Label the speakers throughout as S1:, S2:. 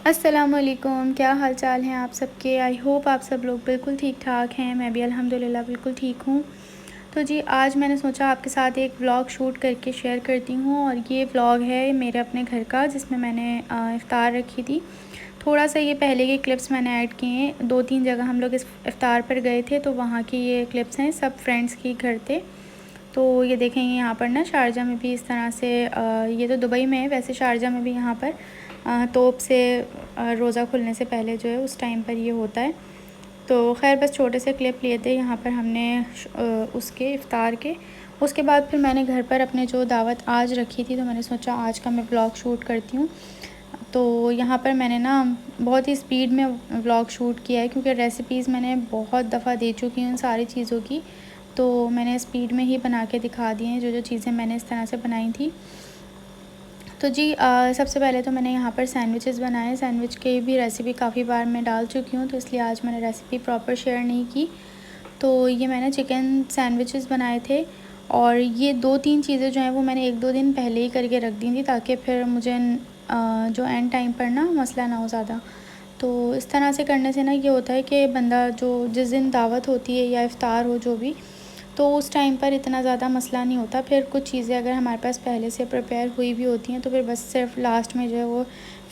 S1: अस्सलामुअलैकुम, क्या हाल चाल हैं आप सबके। आई होप आप सब लोग बिल्कुल ठीक ठाक हैं। मैं भी अल्हम्दुलिल्लाह बिल्कुल ठीक हूँ। तो जी आज मैंने सोचा आपके साथ एक व्लॉग शूट करके शेयर करती हूँ, और ये व्लॉग है मेरे अपने घर का, जिसमें मैंने इफ़्तार रखी थी। थोड़ा सा ये पहले के क्लिप्स मैंने ऐड किए हैं। 2-3 जगह हम लोग इस इफ़्तार पर गए थे, तो वहाँ की ये क्लिप्स हैं। सब फ्रेंड्स के घर थे। तो ये देखेंगे यहाँ पर ना शारजा में भी इस तरह से ये तो दुबई में है, वैसे शारजा में भी यहाँ पर तोप से रोज़ा खुलने से पहले जो है उस टाइम पर ये होता है। तो खैर बस छोटे से क्लिप लिए थे यहाँ पर हमने उसके इफ़्तार के। उसके बाद फिर मैंने घर पर अपने जो दावत आज रखी थी, तो मैंने सोचा आज का मैं व्लॉग शूट करती हूँ। तो यहाँ पर मैंने ना बहुत ही स्पीड में व्लॉग शूट किया है, क्योंकि रेसिपीज़ मैंने बहुत दफ़ा दे चुकी हूँ सारी चीज़ों की। तो मैंने स्पीड में ही बना के दिखा दी हैं जो चीज़ें मैंने इस तरह से बनाई थी। तो जी सबसे पहले तो मैंने यहाँ पर सैंडविचेस बनाए। सैंडविच की भी रेसिपी काफ़ी बार मैं डाल चुकी हूँ, तो इसलिए आज मैंने रेसिपी प्रॉपर शेयर नहीं की। तो ये मैंने चिकन सैंडविचेस बनाए थे, और ये 2-3 चीज़ें जो हैं वो मैंने 1-2 दिन पहले ही करके रख दी थी, ताकि फिर मुझे जो एंड टाइम पर ना मसला ना हो ज़्यादा। तो इस तरह से करने से ना ये होता है कि बंदा जो जिस दिन दावत होती है या इफ़्तार हो जो भी, तो उस टाइम पर इतना ज़्यादा मसला नहीं होता। फिर कुछ चीज़ें अगर हमारे पास पहले से प्रिपेयर हुई भी होती हैं, तो फिर बस सिर्फ लास्ट में जो है वो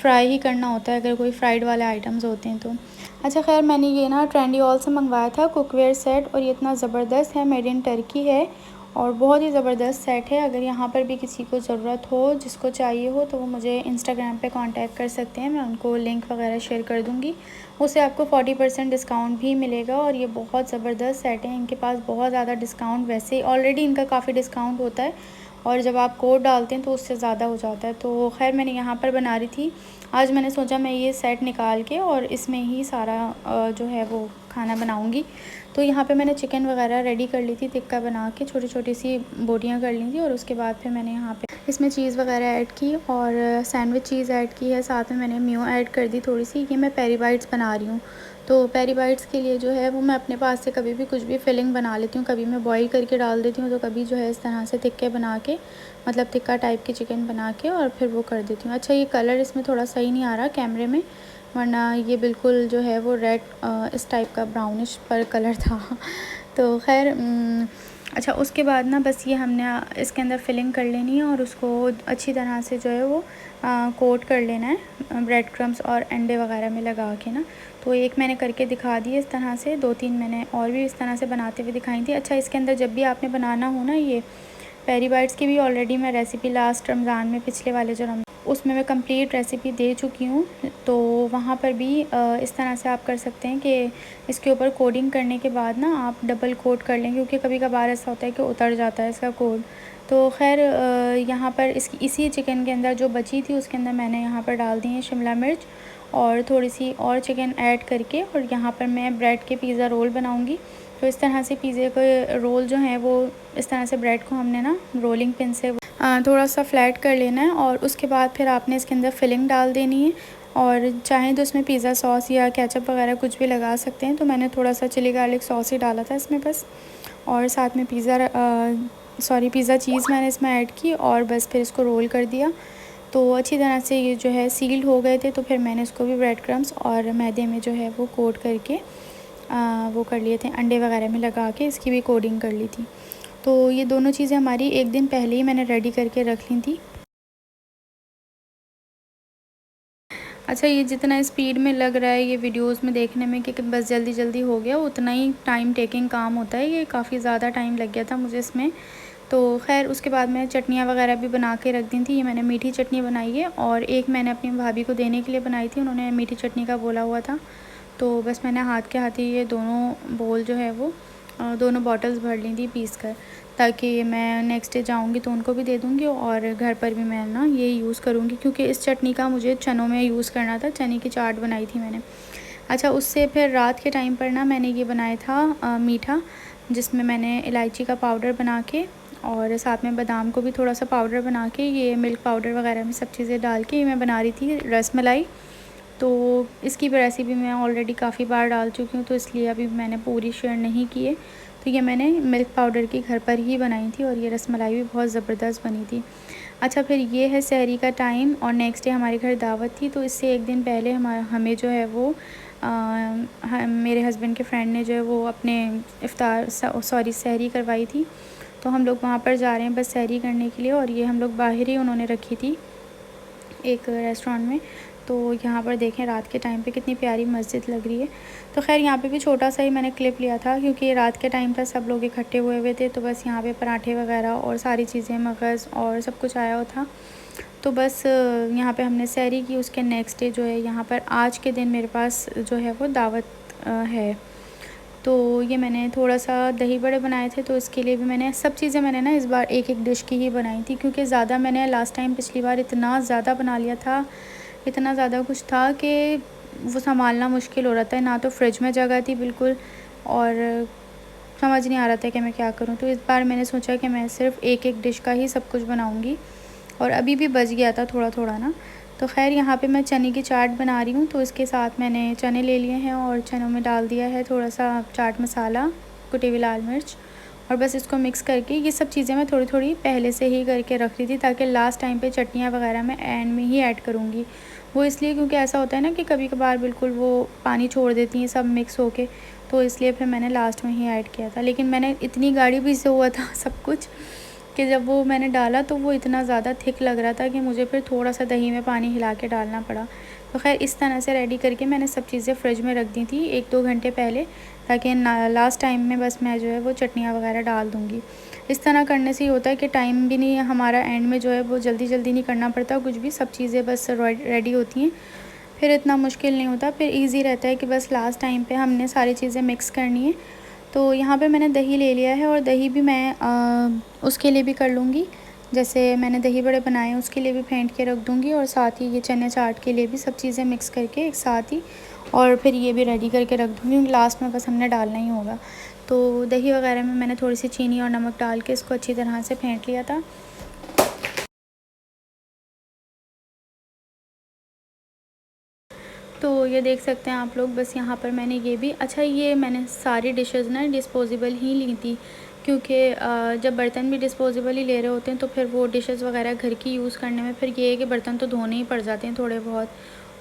S1: फ्राई ही करना होता है, अगर कोई फ्राइड वाले आइटम्स होते हैं तो। अच्छा खैर मैंने ये ना ट्रेंडी हॉल से मंगवाया था कुकवेयर सेट, और ये इतना ज़बरदस्त है, मेड इन टर्की है और बहुत ही ज़बरदस्त सेट है। अगर यहाँ पर भी किसी को ज़रूरत हो, जिसको चाहिए हो, तो वो मुझे इंस्टाग्राम पे कांटेक्ट कर सकते हैं। मैं उनको लिंक वगैरह शेयर कर दूँगी। उससे आपको 40% डिस्काउंट भी मिलेगा, और ये बहुत ज़बरदस्त सेट है। इनके पास बहुत ज़्यादा डिस्काउंट, वैसे ऑलरेडी इनका काफ़ी डिस्काउंट होता है, और जब आप कोड डालते हैं तो उससे ज़्यादा हो जाता है। तो खैर मैंने यहाँ पर बना रही थी। आज मैंने सोचा मैं ये सेट निकाल के और इसमें ही सारा जो है वो खाना बनाऊँगी। तो यहाँ पे मैंने चिकन वगैरह रेडी कर ली थी, टिक्का बना के छोटी छोटी सी बोटियाँ कर ली थी, और उसके बाद फिर मैंने यहाँ पे इसमें चीज़ वगैरह ऐड की, और सैंडविच चीज़ ऐड की है, साथ में मैंने म्यो ऐड कर दी थोड़ी सी। ये मैं पेरी बाइट्स बना रही हूँ। तो पेरी बाइट्स के लिए जो है वो मैं अपने पास से कभी भी कुछ भी फिलिंग बना लेती हूँ। कभी मैं बॉईल करके डाल देती हूँ, तो कभी जो है इस तरह से टिक्के बना के, मतलब टिक्का टाइप की चिकन बना के और फिर वो कर देती हूँ। अच्छा ये कलर इसमें थोड़ा सही नहीं आ रहा कैमरे में, वरना ये बिल्कुल जो है वो रेड इस टाइप का ब्राउनिश पर कलर था। तो खैर अच्छा उसके बाद ना बस ये हमने इसके अंदर फिलिंग कर लेनी है, और उसको अच्छी तरह से जो है वो कोट कर लेना है ब्रेड क्रम्स और अंडे वगैरह में लगा के ना। तो एक मैंने करके दिखा दी इस तरह से, 2-3 मैंने और भी इस तरह से बनाते हुए दिखाई थी। अच्छा इसके अंदर जब भी आपने बनाना हो ना, ये पेरी बाइट्स की भी ऑलरेडी मैं रेसिपी लास्ट रमज़ान में, पिछले वाले जो उसमें मैं कंप्लीट रेसिपी दे चुकी हूँ। तो वहाँ पर भी इस तरह से आप कर सकते हैं कि इसके ऊपर कोडिंग करने के बाद ना आप डबल कोट कर लें, क्योंकि कभी कभार ऐसा होता है कि उतर जाता है इसका कोड। तो खैर यहाँ पर इसी चिकन के अंदर जो बची थी उसके अंदर मैंने यहाँ पर डाल दी है शिमला मिर्च और थोड़ी सी और चिकन ऐड करके, और यहाँ पर मैं ब्रेड के पिज़्ज़ा रोल बनाऊँगी। तो इस तरह से पिज़्ज़े के रोल जो हैं वो इस तरह से ब्रेड को हमने ना रोलिंग पिन से थोड़ा सा फ्लैट कर लेना है, और उसके बाद फिर आपने इसके अंदर फिलिंग डाल देनी है। और चाहें तो इसमें पिज़्ज़ा सॉस या केचप वगैरह कुछ भी लगा सकते हैं। तो मैंने थोड़ा सा चिली गार्लिक सॉस ही डाला था इसमें बस, और साथ में पिज़्ज़ा चीज़ मैंने इसमें ऐड की, और बस फिर इसको रोल कर दिया। तो अच्छी तरह से ये जो है सील्ड हो गए थे। तो फिर मैंने इसको भी ब्रेड क्रम्स और मैदे में जो है वो कोट करके वो कर लिए थे, अंडे वगैरह में लगा के इसकी भी कोडिंग कर ली थी। तो ये दोनों चीज़ें हमारी एक दिन पहले ही मैंने रेडी करके रख ली थी। अच्छा ये जितना स्पीड में लग रहा है ये वीडियोस में देखने में कि बस जल्दी जल्दी हो गया, उतना ही टाइम टेकिंग काम होता है। ये काफ़ी ज़्यादा टाइम लग गया था मुझे इसमें। तो खैर उसके बाद मैं चटनियाँ वगैरह भी बना के रख दी थी। ये मैंने मीठी चटनी बनाई है, और एक मैंने अपनी भाभी को देने के लिए बनाई थी, उन्होंने मीठी चटनी का बोला हुआ था। तो बस मैंने हाथ के हाथ ही ये दोनों बोल जो है वो दोनों बॉटल्स भर ली थी पीस कर। ताकि मैं नेक्स्ट डे जाऊँगी तो उनको भी दे दूँगी और घर पर भी मैं ना ये यूज़ करूँगी, क्योंकि इस चटनी का मुझे चनों में यूज़ करना था। चने की चाट बनाई थी मैंने। अच्छा, उससे फिर रात के टाइम पर ना मैंने ये बनाया था मीठा, जिसमें मैंने इलायची का पाउडर बना के और साथ में बादाम को भी थोड़ा सा पाउडर बना के, ये मिल्क पाउडर वगैरह में सब चीज़ें डाल के ये मैं बना रही थी रसमलाई। तो इसकी भी रेसिपी मैं ऑलरेडी काफ़ी बार डाल चुकी हूँ, तो इसलिए अभी मैंने पूरी शेयर नहीं की है। तो ये मैंने मिल्क पाउडर की घर पर ही बनाई थी और ये रसमलाई भी बहुत ज़बरदस्त बनी थी। अच्छा, फिर ये है सहरी का टाइम और नेक्स्ट डे हमारे घर दावत थी, तो इससे एक दिन पहले हमें जो है वो मेरे हस्बैंड के फ्रेंड ने जो है वो अपने सहरी करवाई थी। तो हम लोग वहाँ पर जा रहे हैं बस सहरी करने के लिए, और ये हम लोग बाहर ही उन्होंने रखी थी एक रेस्टोरेंट में। तो यहाँ पर देखें रात के टाइम पे कितनी प्यारी मस्जिद लग रही है। तो खैर यहाँ पे भी छोटा सा ही मैंने क्लिप लिया था, क्योंकि रात के टाइम पर सब लोग इकट्ठे हुए थे, तो बस यहाँ पे पराठे वगैरह और सारी चीज़ें, मगज़ और सब कुछ आया हुआ था। तो बस यहाँ पे हमने सहरी की। उसके नेक्स्ट डे जो है यहाँ पर आज के दिन मेरे पास जो है वो दावत है। तो ये मैंने थोड़ा सा दही बड़े बनाए थे, तो इसके लिए भी मैंने सब चीज़ें मैंने ना इस बार एक एक डिश की ही बनाई थी, क्योंकि ज़्यादा मैंने लास्ट टाइम पिछली बार इतना ज़्यादा बना लिया था, इतना ज़्यादा कुछ था कि वो संभालना मुश्किल हो रहा था। ना तो फ्रिज में जगह थी बिल्कुल, और समझ नहीं आ रहा था कि मैं क्या करूं। तो इस बार मैंने सोचा कि मैं सिर्फ़ एक एक डिश का ही सब कुछ बनाऊंगी, और अभी भी बच गया था थोड़ा थोड़ा ना। तो खैर यहाँ पे मैं चने की चाट बना रही हूँ, तो इसके साथ मैंने चने ले लिए हैं और चनों में डाल दिया है थोड़ा सा चाट मसाला, कुटी हुई लाल मिर्च, और बस इसको मिक्स करके ये सब चीज़ें मैं थोड़ी थोड़ी पहले से ही करके रख रही थी, ताकि लास्ट टाइम पे चटनियाँ वगैरह मैं एंड में ही ऐड करूँगी। वो इसलिए क्योंकि ऐसा होता है ना कि कभी कभार बिल्कुल वो पानी छोड़ देती हैं सब मिक्स होके, तो इसलिए फिर मैंने लास्ट में ही ऐड किया था। लेकिन मैंने इतनी गाढ़ी भी से हुआ था सब कुछ कि जब वो मैंने डाला तो वो इतना ज़्यादा थिक लग रहा था कि मुझे फिर थोड़ा सा दही में पानी हिला के डालना पड़ा। तो खैर इस तरह से रेडी करके मैंने सब चीज़ें फ्रिज में रख दी थी 1-2 घंटे पहले, ताकि लास्ट टाइम में बस मैं जो है वो चटनियाँ वगैरह डाल दूँगी। इस तरह करने से ये होता है कि टाइम भी नहीं हमारा एंड में जो है वो जल्दी जल्दी नहीं करना पड़ता कुछ भी, सब चीज़ें बस रेडी होती हैं, फिर इतना मुश्किल नहीं होता, फिर ईज़ी रहता है कि बस लास्ट टाइम पे हमने सारी चीज़ें मिक्स करनी है। तो यहाँ पे मैंने दही ले लिया है, और दही भी मैं उसके लिए भी कर लूँगी, जैसे मैंने दही बड़े बनाए हैं उसके लिए भी फेंट के रख दूँगी, और साथ ही ये चने चाट के लिए भी सब चीज़ें मिक्स करके एक साथ ही, और फिर ये भी रेडी करके रख दूँगी, लास्ट में बस हमने डालना ही होगा। तो दही वगैरह में मैंने थोड़ी सी चीनी और नमक डाल के इसको अच्छी तरह से फेंट लिया था। तो ये देख सकते हैं आप लोग, बस यहाँ पर मैंने ये भी, अच्छा ये मैंने सारी डिशेज़ ना डिस्पोजेबल ही ली थी, क्योंकि जब बर्तन भी डिस्पोजेबल ही ले रहे होते हैं तो फिर वो डिशेज़ वगैरह घर की यूज़ करने में फिर ये है कि बर्तन तो धोने ही पड़ जाते हैं थोड़े बहुत,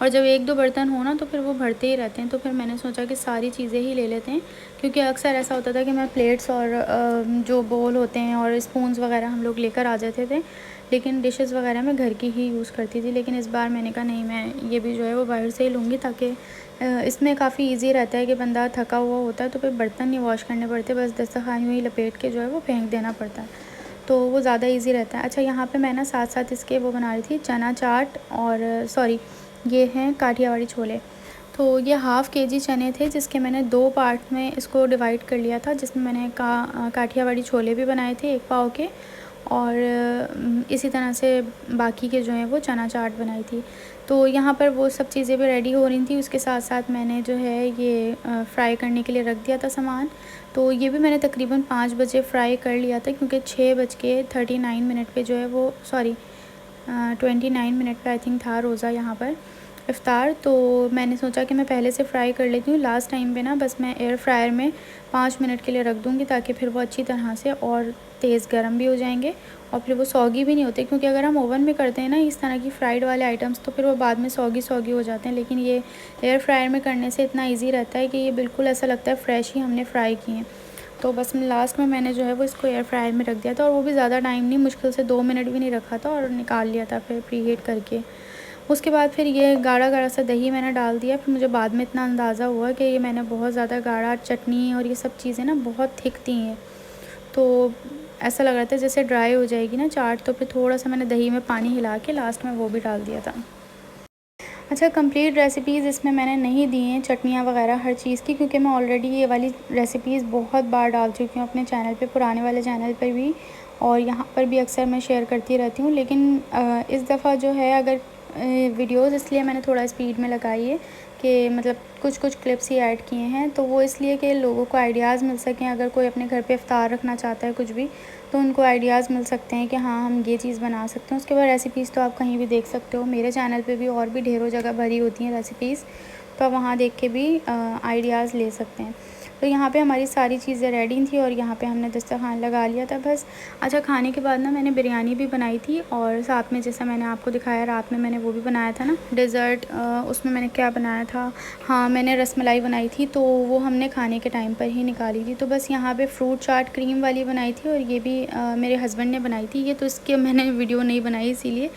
S1: और जब 1-2 बर्तन हो ना तो फिर वो भरते ही रहते हैं। तो फिर मैंने सोचा कि सारी चीज़ें ही ले लेते हैं, क्योंकि अक्सर ऐसा होता था कि मैं प्लेट्स और जो बोल होते हैं और स्पून्स वगैरह हम लोग लेकर आ जाते थे, लेकिन डिशेज़ वगैरह मैं घर की ही यूज़ करती थी। लेकिन इस बार मैंने कहा नहीं, मैं ये भी जो है वो बाहर से ही लूँगी, ताकि इसमें काफ़ी ईज़ी रहता है कि बंदा थका हुआ होता है तो फिर बर्तन नहीं वॉश करने पड़ते, बस दस्तरखान यूँ ही लपेट के जो है वो फेंक देना पड़ता है, तो वो ज़्यादा ईज़ी रहता है। अच्छा, यहाँ पे मैं ना साथ साथ इसके वो बना रही थी चना चाट, और सॉरी ये हैं काठियावाड़ी छोले। तो ये हाफ़ केजी चने थे, जिसके मैंने 2 पार्ट में इसको डिवाइड कर लिया था, जिसमें मैंने काठियावाड़ी छोले भी बनाए थे 1 पाव के, और इसी तरह से बाकी के जो हैं वो चना चाट बनाई थी। तो यहाँ पर वो सब चीज़ें भी रेडी हो रही थी, उसके साथ साथ मैंने जो है ये फ्राई करने के लिए रख दिया था सामान। तो ये भी मैंने तकरीबन 5 बजे फ्राई कर लिया था, क्योंकि 6:39 पे जो है वो, सॉरी 29 मिनट पे आई थिंक था रोज़ा यहाँ पर इफ़्तार। तो मैंने सोचा कि मैं पहले से फ्राई कर लेती हूँ, लास्ट टाइम पे ना बस मैं एयर फ्रायर में 5 मिनट के लिए रख दूँगी, ताकि फिर वो अच्छी तरह से और तेज़ गर्म भी हो जाएंगे, और फिर वो सौगी भी नहीं होते, क्योंकि अगर हम ओवन में करते हैं ना इस तरह की फ्राइड वाले आइटम्स तो फिर वो बाद में सौगी हो जाते हैं। लेकिन ये एयर फ्रायर में करने से इतना ईज़ी रहता है कि ये बिल्कुल ऐसा लगता है फ़्रेश ही हमने फ्राई किए हैं। तो बस लास्ट में मैंने जो है वो इसको एयर फ्रायर में रख दिया था, और वो भी ज़्यादा टाइम नहीं, मुश्किल से 2 मिनट भी नहीं रखा था, और निकाल लिया था फिर प्री हीट करके। उसके बाद फिर ये गाढ़ा सा दही मैंने डाल दिया। फिर मुझे बाद में इतना अंदाज़ा हुआ कि ये मैंने बहुत ज़्यादा गाढ़ा, चटनी और ये सब चीज़ें ना बहुत थिक थी हैं, तो ऐसा लग रहा था जैसे ड्राई हो जाएगी ना चाट, तो फिर थोड़ा सा मैंने दही में पानी हिला के लास्ट में वो भी डाल दिया था। अच्छा, कंप्लीट रेसिपीज़ इसमें मैंने नहीं दी हैं, चटनियाँ वगैरह हर चीज़ की, क्योंकि मैं ऑलरेडी ये वाली रेसिपीज़ बहुत बार डाल चुकी हूँ अपने चैनल पे, पुराने वाले चैनल पर भी, और यहाँ पर भी अक्सर मैं शेयर करती रहती हूँ। लेकिन इस दफ़ा जो है, अगर वीडियोज़ इसलिए मैंने थोड़ा स्पीड में लगाई है कि मतलब कुछ क्लिप्स ही ऐड किए हैं, तो वो इसलिए कि लोगों को आइडियाज़ मिल सकें। अगर कोई अपने घर पे इफ्तार रखना चाहता है कुछ भी, तो उनको आइडियाज़ मिल सकते हैं कि हाँ, हम ये चीज़ बना सकते हैं। उसके बाद रेसिपीज़ तो आप कहीं भी देख सकते हो, मेरे चैनल पे भी और भी ढेरों जगह भरी होती हैं रेसिपीज़, तो आप वहाँ देख के भी आइडियाज़ ले सकते हैं। तो यहाँ पे हमारी सारी चीज़ें रेडी थी और यहाँ पे हमने दस्तरखान लगा लिया था बस। अच्छा, खाने के बाद ना मैंने बिरयानी भी बनाई थी, और साथ में जैसा मैंने आपको दिखाया रात में मैंने वो भी बनाया था ना डेज़र्ट। उसमें मैंने क्या बनाया था, हाँ, मैंने रसमलाई बनाई थी, तो वो हमने खाने के टाइम पर ही निकाली थी। तो बस यहाँ पे फ्रूट चाट क्रीम वाली बनाई थी, और ये भी मेरे हस्बैंड ने बनाई थी। ये तो इसकी मैंने वीडियो नहीं बनाई इसीलिए,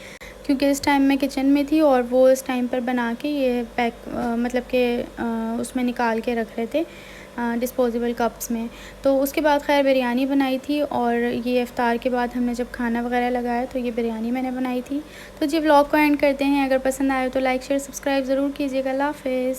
S1: क्योंकि इस टाइम मैं किचन में थी और वो इस टाइम पर बना के ये पैक मतलब कि उसमें निकाल के रख रहे थे डिस्पोजेबल कप्स में। तो उसके बाद खैर बिरयानी बनाई थी, और ये इफ़्तार के बाद हमने जब खाना वगैरह लगाया तो ये बिरयानी मैंने बनाई थी। तो जी, व्लॉग को एंड करते हैं। अगर पसंद आए तो लाइक शेयर सब्सक्राइब ज़रूर कीजिएगा। अल्लाह हाफ़िज़।